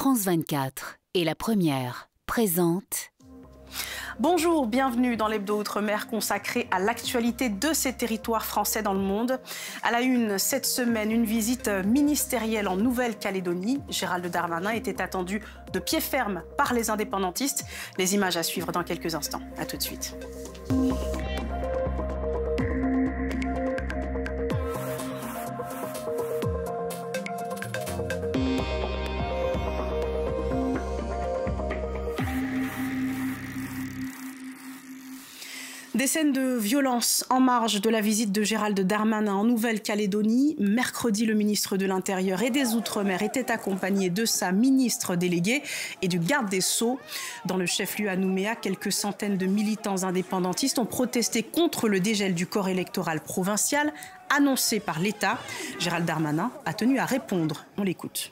France 24 et La Première présente. Bonjour, bienvenue dans l'Hebdo Outre-mer consacré à l'actualité de ces territoires français dans le monde. À la une, cette semaine, une visite ministérielle en Nouvelle-Calédonie. Gérald Darmanin était attendu de pied ferme par les indépendantistes. Les images à suivre dans quelques instants. À tout de suite. Des scènes de violence en marge de la visite de Gérald Darmanin en Nouvelle-Calédonie. Mercredi, le ministre de l'Intérieur et des Outre-mer était accompagné de sa ministre déléguée et du garde des Sceaux. Dans le chef-lieu à Nouméa, quelques centaines de militants indépendantistes ont protesté contre le dégel du corps électoral provincial annoncé par l'État. Gérald Darmanin a tenu à répondre. On l'écoute.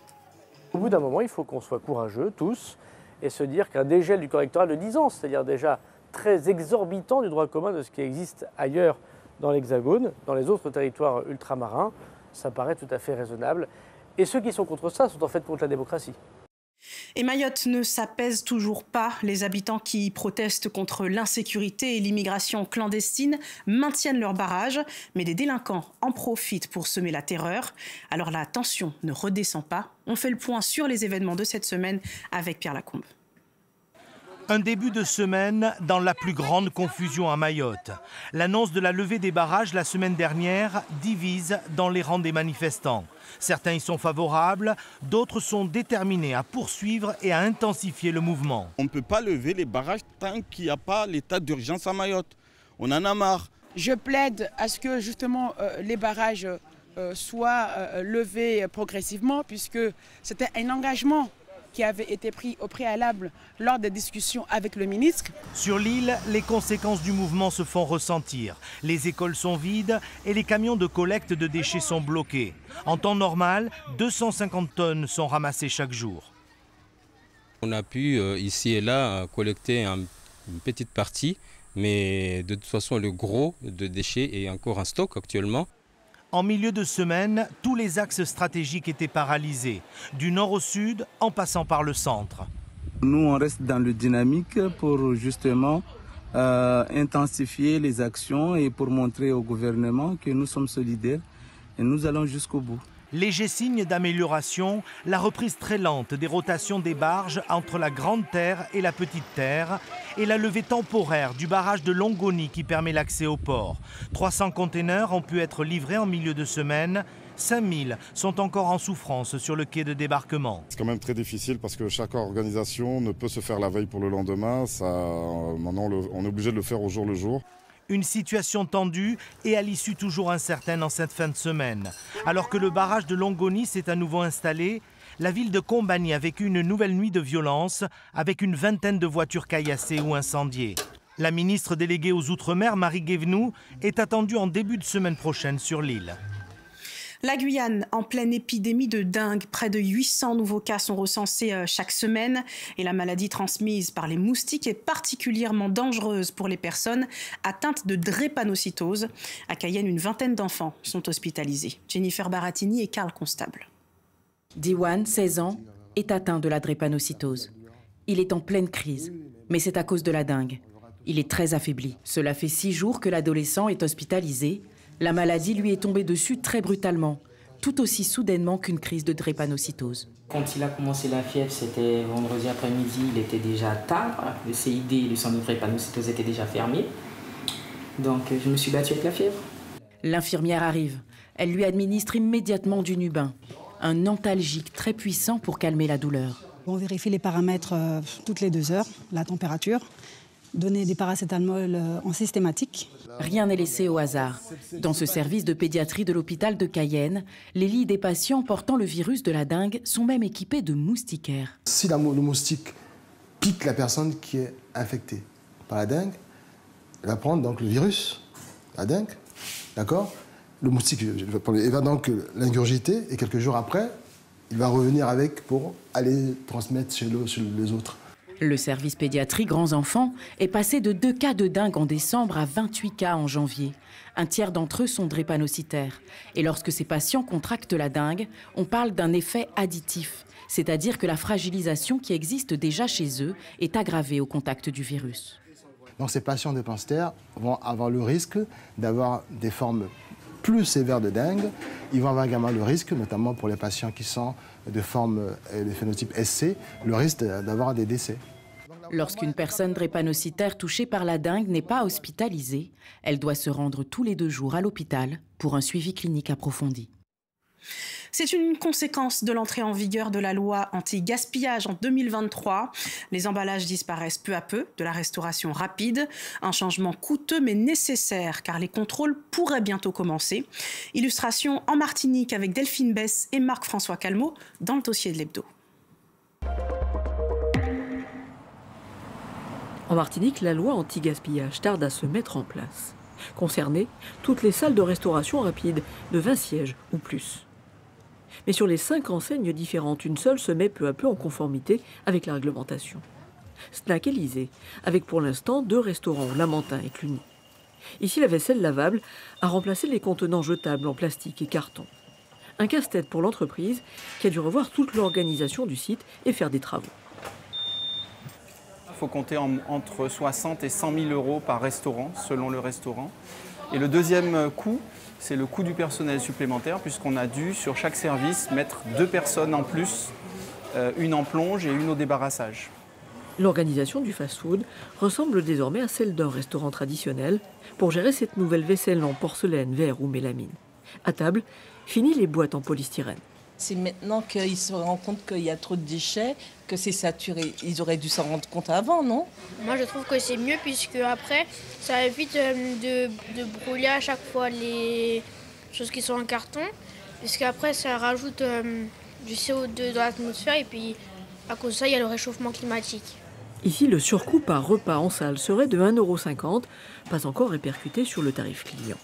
Au bout d'un moment, il faut qu'on soit courageux, tous, et se dire qu'un dégel du corps électoral de 10 ans, c'est-à-dire déjà très exorbitant du droit commun de ce qui existe ailleurs dans l'Hexagone, dans les autres territoires ultramarins, ça paraît tout à fait raisonnable. Et ceux qui sont contre ça sont en fait contre la démocratie. Et Mayotte ne s'apaise toujours pas. Les habitants qui protestent contre l'insécurité et l'immigration clandestine maintiennent leur barrage, mais des délinquants en profitent pour semer la terreur. Alors la tension ne redescend pas. On fait le point sur les événements de cette semaine avec Pierre Lacombe. Un début de semaine dans la plus grande confusion à Mayotte. L'annonce de la levée des barrages la semaine dernière divise dans les rangs des manifestants. Certains y sont favorables, d'autres sont déterminés à poursuivre et à intensifier le mouvement. On ne peut pas lever les barrages tant qu'il n'y a pas l'état d'urgence à Mayotte. On en a marre. Je plaide à ce que justement les barrages soient levés progressivement, puisque c'était un engagement qui avait été pris au préalable lors des discussions avec le ministre. Sur l'île, les conséquences du mouvement se font ressentir. Les écoles sont vides et les camions de collecte de déchets sont bloqués. En temps normal, 250 tonnes sont ramassées chaque jour. On a pu ici et là collecter une petite partie, mais de toute façon le gros de déchets est encore en stock actuellement. En milieu de semaine, tous les axes stratégiques étaient paralysés, du nord au sud, en passant par le centre. Nous, on reste dans le dynamique pour justement intensifier les actions et pour montrer au gouvernement que nous sommes solidaires et nous allons jusqu'au bout. Léger signe d'amélioration, la reprise très lente des rotations des barges entre la Grande Terre et la Petite Terre et la levée temporaire du barrage de Longoni qui permet l'accès au port. 300 containers ont pu être livrés en milieu de semaine. 5000 sont encore en souffrance sur le quai de débarquement. C'est quand même très difficile parce que chaque organisation ne peut se faire la veille pour le lendemain. Maintenant, on est obligé de le faire au jour le jour. Une situation tendue et à l'issue toujours incertaine en cette fin de semaine. Alors que le barrage de Longoni s'est à nouveau installé, la ville de Combani a vécu une nouvelle nuit de violence avec une vingtaine de voitures caillassées ou incendiées. La ministre déléguée aux Outre-mer, Marie Guévenoux, est attendue en début de semaine prochaine sur l'île. La Guyane, en pleine épidémie de dengue. Près de 800 nouveaux cas sont recensés chaque semaine. Et la maladie transmise par les moustiques est particulièrement dangereuse pour les personnes atteintes de drépanocytose. À Cayenne, une vingtaine d'enfants sont hospitalisés. Jennifer Baratini et Karl Constable. Diwan, 16 ans, est atteint de la drépanocytose. Il est en pleine crise, mais c'est à cause de la dengue. Il est très affaibli. Cela fait 6 jours que l'adolescent est hospitalisé. La maladie lui est tombée dessus très brutalement, tout aussi soudainement qu'une crise de drépanocytose. Quand il a commencé la fièvre, c'était vendredi après-midi, il était déjà tard. Le CID, le centre de drépanocytose, était déjà fermé. Donc je me suis battue avec la fièvre. L'infirmière arrive. Elle lui administre immédiatement du Nubin, un antalgique très puissant pour calmer la douleur. On vérifie les paramètres toutes les 2 heures, la température, donner des paracétamol en systématique. Rien n'est laissé au hasard. Dans ce service de pédiatrie de l'hôpital de Cayenne, les lits des patients portant le virus de la dengue sont même équipés de moustiquaires. Si le moustique pique la personne qui est infectée par la dengue, elle va prendre donc le virus, la dengue, d'accord? Le moustique il va donc l'ingurgiter et quelques jours après, il va revenir avec pour aller transmettre chez les autres. Le service pédiatrie grands enfants est passé de 2 cas de dengue en décembre à 28 cas en janvier. Un tiers d'entre eux sont drépanocytaires. Et lorsque ces patients contractent la dengue, on parle d'un effet additif, c'est-à-dire que la fragilisation qui existe déjà chez eux est aggravée au contact du virus. Donc ces patients dépensières vont avoir le risque d'avoir des formes plus sévères de dengue. Ils vont avoir également le risque, notamment pour les patients qui sont de forme de phénotype SC, le risque d'avoir des décès. Lorsqu'une personne drépanocytaire touchée par la dengue n'est pas hospitalisée, elle doit se rendre tous les 2 jours à l'hôpital pour un suivi clinique approfondi. C'est une conséquence de l'entrée en vigueur de la loi anti-gaspillage en 2023. Les emballages disparaissent peu à peu de la restauration rapide. Un changement coûteux mais nécessaire car les contrôles pourraient bientôt commencer. Illustration en Martinique avec Delphine Besse et Marc-François Calmeau dans le dossier de l'Hebdo. En Martinique, la loi anti-gaspillage tarde à se mettre en place. Concernées, toutes les salles de restauration rapide de 20 sièges ou plus. Mais sur les 5 enseignes différentes, une seule se met peu à peu en conformité avec la réglementation. Snack Élysée, avec pour l'instant 2 restaurants, Lamentin et Cluny. Ici, la vaisselle lavable a remplacé les contenants jetables en plastique et carton. Un casse-tête pour l'entreprise qui a dû revoir toute l'organisation du site et faire des travaux. Il faut compter entre 60 et 100 000 euros par restaurant, selon le restaurant. Et le deuxième coût, c'est le coût du personnel supplémentaire, puisqu'on a dû, sur chaque service, mettre 2 personnes en plus, une en plonge et une au débarrassage. L'organisation du fast-food ressemble désormais à celle d'un restaurant traditionnel pour gérer cette nouvelle vaisselle en porcelaine, verre ou mélamine. À table, fini les boîtes en polystyrène. C'est maintenant qu'ils se rendent compte qu'il y a trop de déchets, que c'est saturé. Ils auraient dû s'en rendre compte avant, non? Moi, je trouve que c'est mieux puisque après, ça évite de brûler à chaque fois les choses qui sont en carton. Puisqu'après, ça rajoute du CO2 dans l'atmosphère et puis à cause de ça, il y a le réchauffement climatique. Ici, le surcoût par repas en salle serait de 1,50 €, pas encore répercuté sur le tarif client.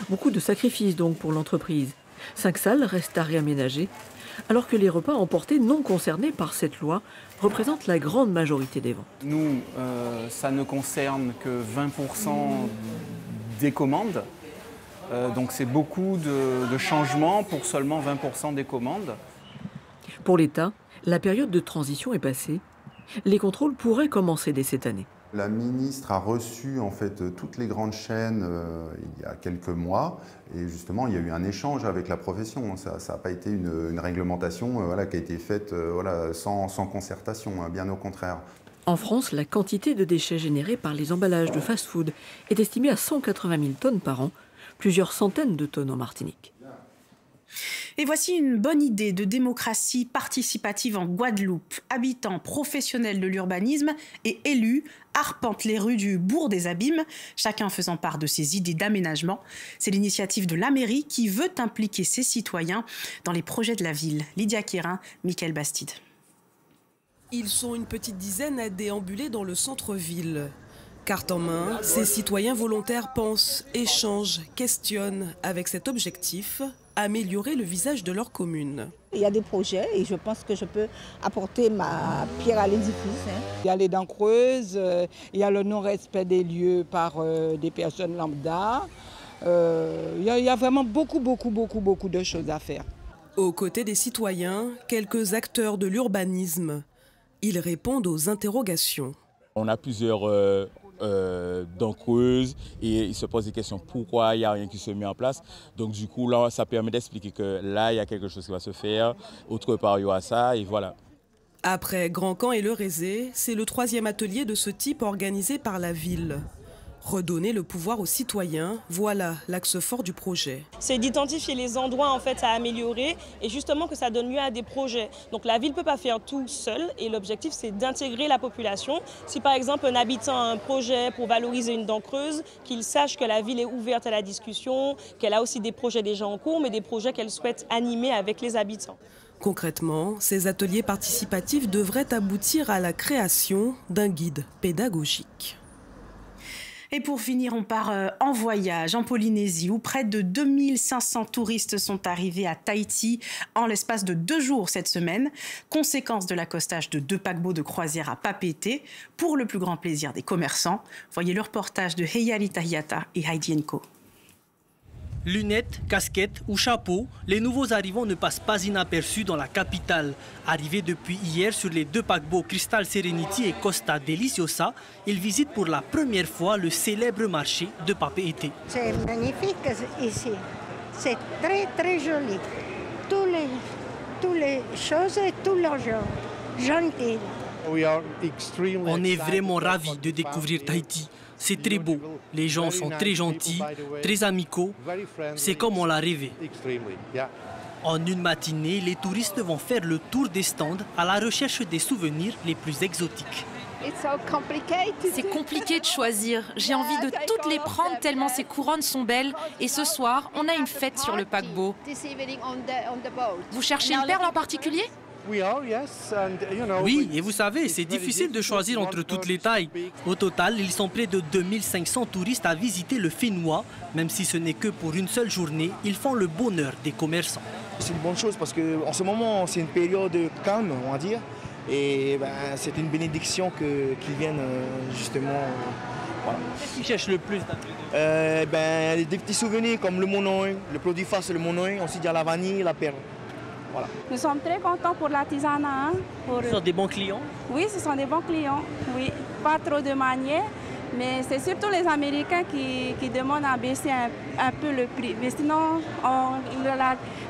Beaucoup de sacrifices donc pour l'entreprise. 5 salles restent à réaménager, alors que les repas emportés non concernés par cette loi représentent la grande majorité des ventes. Nous, ça ne concerne que 20% des commandes, donc c'est beaucoup de changements pour seulement 20% des commandes. Pour l'État, la période de transition est passée. Les contrôles pourraient commencer dès cette année. La ministre a reçu en fait toutes les grandes chaînes il y a quelques mois et justement il y a eu un échange avec la profession. Ça n'a pas été une réglementation qui a été faite sans concertation, bien au contraire. En France, la quantité de déchets générés par les emballages de fast-food est estimée à 180 000 tonnes par an, plusieurs centaines de tonnes en Martinique. Et voici une bonne idée de démocratie participative en Guadeloupe. Habitants, professionnels de l'urbanisme et élus arpentent les rues du bourg des Abîmes, chacun faisant part de ses idées d'aménagement. C'est l'initiative de la mairie qui veut impliquer ses citoyens dans les projets de la ville. Lydia Quérin, Mickaël Bastide. Ils sont une petite dizaine à déambuler dans le centre-ville. Carte en main, ces citoyens volontaires pensent, échangent, questionnent avec cet objectif, améliorer le visage de leur commune. Il y a des projets et je pense que je peux apporter ma pierre à l'édifice. Il y a les dents creuses, il y a le non-respect des lieux par des personnes lambda. Il y a vraiment beaucoup de choses à faire. Aux côtés des citoyens, quelques acteurs de l'urbanisme. Ils répondent aux interrogations. On a plusieurs dents creuses et ils se posent des questions pourquoi il n'y a rien qui se met en place. Donc du coup là ça permet d'expliquer que là il y a quelque chose qui va se faire, autre part il y aura ça et voilà. Après Grand Camp et le Rézé, c'est le 3e atelier de ce type organisé par la ville. Redonner le pouvoir aux citoyens, voilà l'axe fort du projet. C'est d'identifier les endroits en fait à améliorer et justement que ça donne lieu à des projets. Donc la ville ne peut pas faire tout seule et l'objectif c'est d'intégrer la population. Si par exemple un habitant a un projet pour valoriser une dent creuse, qu'il sache que la ville est ouverte à la discussion, qu'elle a aussi des projets déjà en cours mais des projets qu'elle souhaite animer avec les habitants. Concrètement, ces ateliers participatifs devraient aboutir à la création d'un guide pédagogique. Et pour finir, on part en voyage en Polynésie où près de 2500 touristes sont arrivés à Tahiti en l'espace de 2 jours cette semaine. Conséquence de l'accostage de 2 paquebots de croisière à Papeete pour le plus grand plaisir des commerçants. Voyez le reportage de Heyali Tahiata et Heidi Enko. Lunettes, casquettes ou chapeaux, les nouveaux arrivants ne passent pas inaperçus dans la capitale. Arrivés depuis hier sur les 2 paquebots Crystal Serenity et Costa Deliciosa, ils visitent pour la première fois le célèbre marché de Papeete. C'est magnifique ici. C'est très très joli. Toutes les choses et tout l'argent. Gentil. On est vraiment ravis de découvrir Tahiti. C'est très beau. Les gens sont très gentils, très amicaux. C'est comme on l'a rêvé. En une matinée, les touristes vont faire le tour des stands à la recherche des souvenirs les plus exotiques. C'est compliqué de choisir. J'ai envie de toutes les prendre tellement ces couronnes sont belles. Et ce soir, on a une fête sur le paquebot. Vous cherchez une perle en particulier ? Oui, et vous savez, c'est difficile de choisir entre toutes les tailles. Au total, ils sont près de 2500 touristes à visiter le Whenua. Même si ce n'est que pour une seule journée, ils font le bonheur des commerçants. C'est une bonne chose parce qu'en ce moment, c'est une période calme, on va dire. Et c'est une bénédiction qu'ils viennent justement... Voilà. Qu'est-ce qu'ils cherchent le plus? Des petits souvenirs comme le monoï, le produit phare c'est le monoï, ensuite il y a la vanille et la perle. Voilà. Nous sommes très contents pour l'artisanat. Ce sont des bons clients? Oui, ce sont des bons clients. Oui, pas trop de manières, mais c'est surtout les Américains qui demandent à baisser un peu le prix. Mais sinon,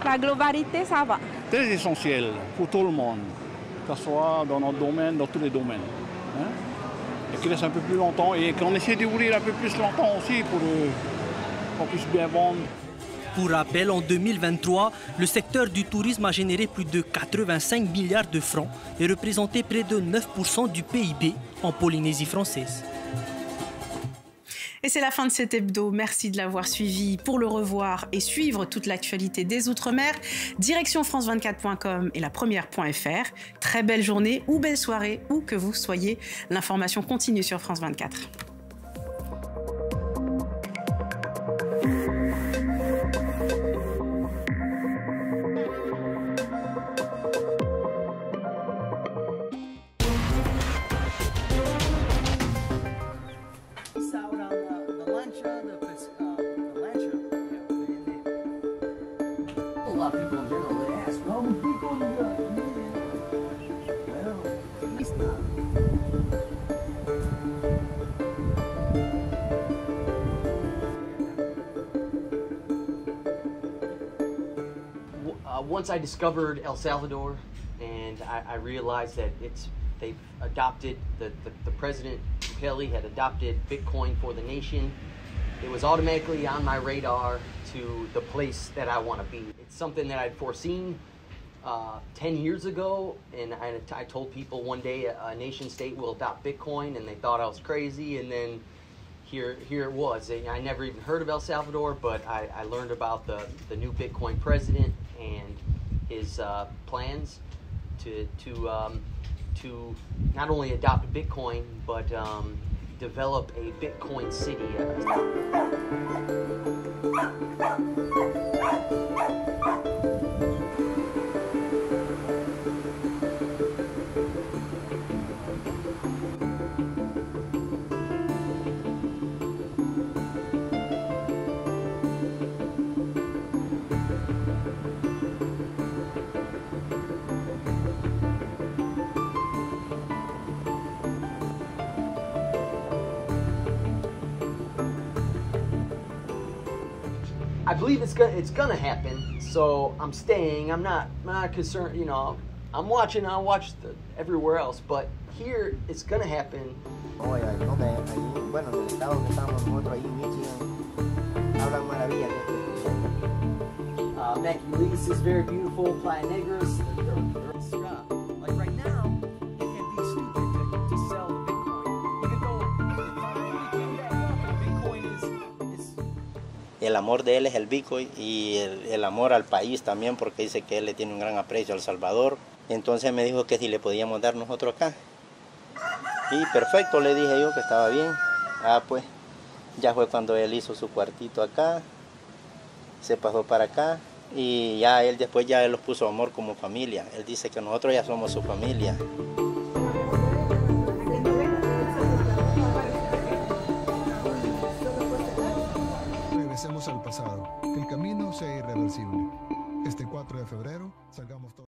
la globalité, ça va. Très essentiel pour tout le monde, que ce soit dans notre domaine, dans tous les domaines. Hein? Et qu'il reste un peu plus longtemps et qu'on essaie d'ouvrir un peu plus longtemps aussi pour qu'on puisse bien vendre. Pour rappel, en 2023, le secteur du tourisme a généré plus de 85 milliards de francs et représenté près de 9% du PIB en Polynésie française. Et c'est la fin de cet hebdo. Merci de l'avoir suivi. Pour le revoir et suivre toute l'actualité des Outre-mer, direction france24.com et la première.fr. Très belle journée ou belle soirée, où que vous soyez. L'information continue sur France 24. Once I discovered El Salvador, and I realized that they've adopted, the president Bukele had adopted Bitcoin for the nation, it was automatically on my radar to the place that I want to be. It's something that I'd foreseen 10 years ago, and I told people one day a nation state will adopt Bitcoin, and they thought I was crazy, and then here it was. I never even heard of El Salvador, but I learned about the new Bitcoin president and his plans to not only adopt Bitcoin, but develop a Bitcoin city. I believe it's gonna happen, so I'm staying. I'm not concerned. You know, I'm watching. I'll watch everywhere else, but here it's gonna happen. Bueno, en el estado que estamos nosotros ahí en Michigan, hablan maravillas de este. Maculis is very beautiful. Playa Negras. Like right now, it can be stupid to sell the Bitcoin, even though the economy came back up and Bitcoin is. El amor de él es el Bitcoin y el amor al país también, porque dice que él le tiene un gran aprecio a El Salvador. Entonces me dijo que si le podíamos dar nosotros acá. Y perfecto, le dije yo que estaba bien. Pues Ya fue cuando él hizo su cuartito acá, se pasó para acá y ya él después ya él los puso amor como familia. Él dice que nosotros ya somos su familia. Regresemos al pasado, que el camino sea irreversible. Este 4 de febrero salgamos todos.